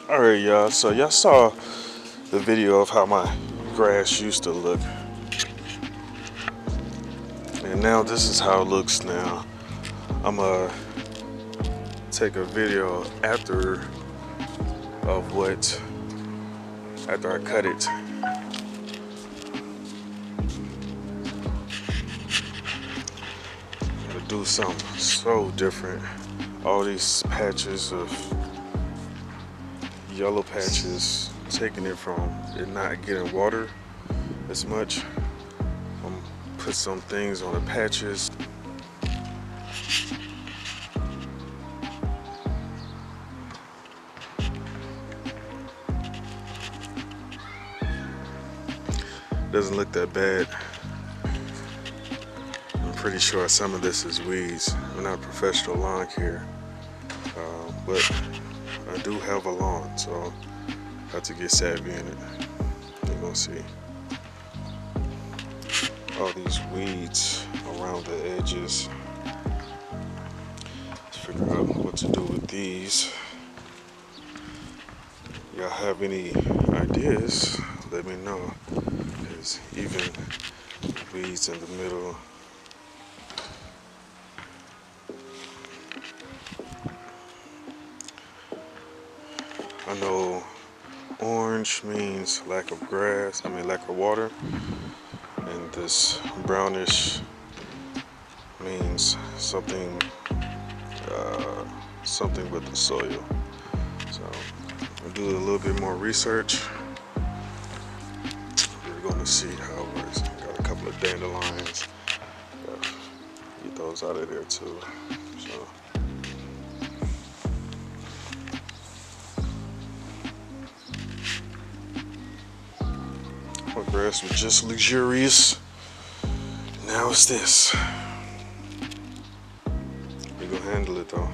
Alright y'all, so y'all saw the video of how my grass used to look. And now this is how it looks now. I'm gonna take a video after I cut it. I'm gonna do something so different. All these patches of yellow patches, taking it from it not getting water as much. I'm gonna put some things on the patches. Doesn't look that bad. I'm pretty sure some of this is weeds. I'm not a professional lawn care, but I do have a lawn, so I have to get savvy in it. You're gonna see all these weeds around the edges. Let's figure out what to do with these. Y'all have any ideas? Let me know. Because even weeds in the middle. I know orange means lack of grass, lack of water, and this brownish means something with the soil. So I'll do a little bit more research. We're going to see how it works. Got a couple of dandelions. Gotta get those out of there too. So. My grass was just luxurious. Now it's this. We gonna handle it though.